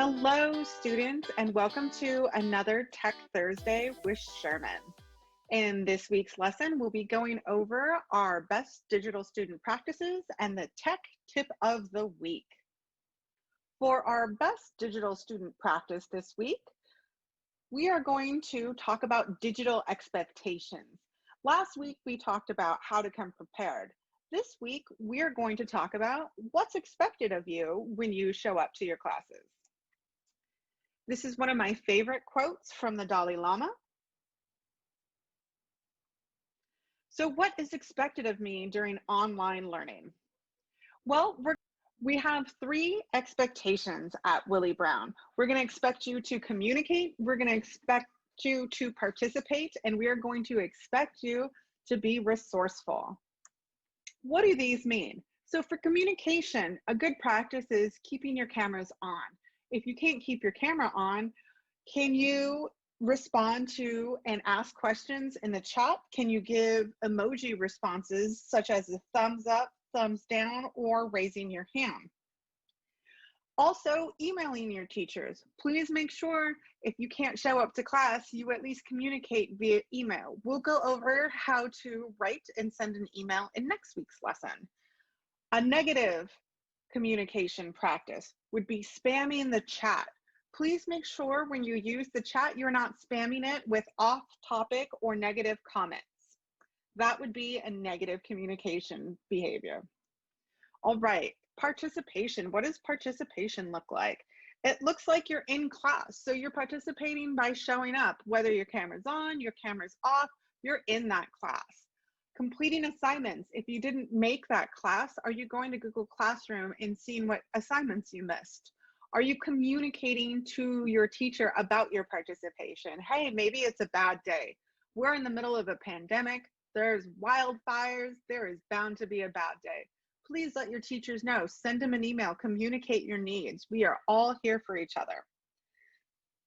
Hello, students, and welcome to another Tech Thursday with Sherman. In this week's lesson, we'll be going over our best digital student practices and the tech tip of the week. For our best digital student practice this week, we are going to talk about digital expectations. Last week, we talked about how to come prepared. This week, we're going to talk about what's expected of you when you show up to your classes. This is one of my favorite quotes from the Dalai Lama. So what is expected of me during online learning? Well, we have three expectations at Willie Brown. We're going to expect you to communicate, we're going to expect you to participate, and we are going to expect you to be resourceful. What do these mean? So for communication, a good practice is keeping your cameras on. If you can't keep your camera on, can you respond to and ask questions in the chat? Can you give emoji responses such as a thumbs up, thumbs down, or raising your hand? Also, emailing your teachers. Please make sure if you can't show up to class, you at least communicate via email. We'll go over how to write and send an email in next week's lesson. A negative communication practice would be spamming the chat. Please make sure when you use the chat, you're not spamming it with off-topic or negative comments. That would be a negative communication behavior. All right, participation. What does participation look like? It looks like you're in class. So you're participating by showing up, whether your camera's on, your camera's off, you're in that class. Completing assignments. If you didn't make that class, are you going to Google Classroom and seeing what assignments you missed? Are you communicating to your teacher about your participation? Hey, maybe it's a bad day. We're in the middle of a pandemic. There's wildfires. There is bound to be a bad day. Please let your teachers know. Send them an email. Communicate your needs. We are all here for each other.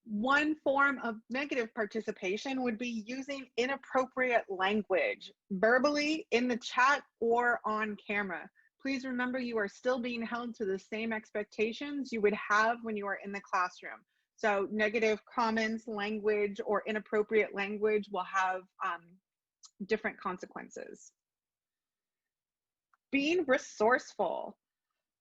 One form of negative participation would be using inappropriate language, verbally, in the chat, or on camera. Please remember you are still being held to the same expectations you would have when you are in the classroom. So negative comments, language, or inappropriate language will have different consequences. Being resourceful.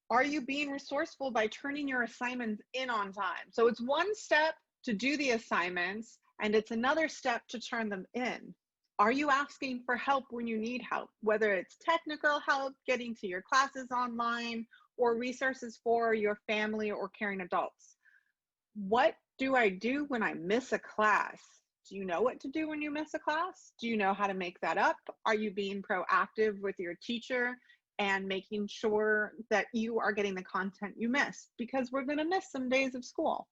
Are you being resourceful by turning your assignments in on time? So it's one step to do the assignments, and it's another step to turn them in. Are you asking for help when you need help, whether it's technical help, getting to your classes online, or resources for your family or caring adults? What do I do when I miss a class? Do you know what to do when you miss a class? Do you know how to make that up? Are you being proactive with your teacher and making sure that you are getting the content you missed? Because we're going to miss some days of school.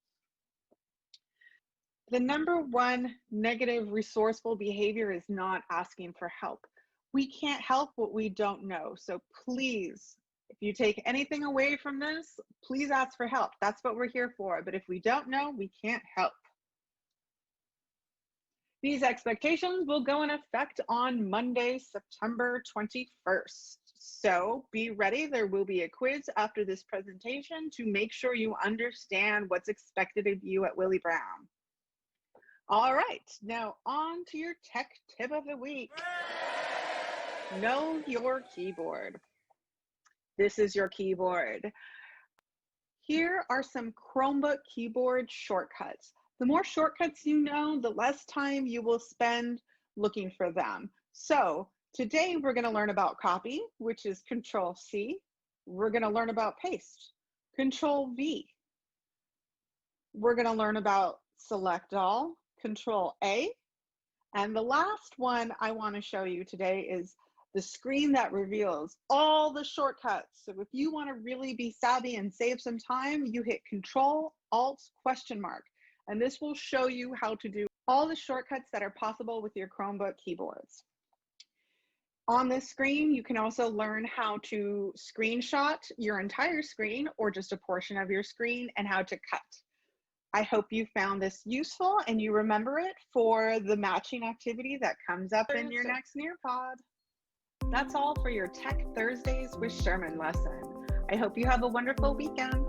The number one negative resourceful behavior is not asking for help. We can't help what we don't know. So please, if you take anything away from this, please ask for help. That's what we're here for. But if we don't know, we can't help. These expectations will go in effect on Monday, September 21st. So be ready. There will be a quiz after this presentation to make sure you understand what's expected of you at Willie Brown. All right, now on to your tech tip of the week. Know your keyboard. This is your keyboard. Here are some Chromebook Keyboard Shortcuts. The more shortcuts you know, the less time you will spend looking for them. So today we're going to learn about copy, which is Control-C. We're going to learn about paste, Control-V. We're going to learn about Select All, Control-A. And the last one I want to show you today is the screen that reveals all the shortcuts. So if you want to really be savvy and save some time, you hit Control-Alt ? And this will show you how to do all the shortcuts that are possible with your Chromebook keyboards. On this screen, you can also learn how to screenshot your entire screen or just a portion of your screen and how to cut. I hope you found this useful and you remember it for the matching activity that comes up in your next Nearpod. That's all for your Tech Thursdays with Sherman lesson. I hope you have a wonderful weekend.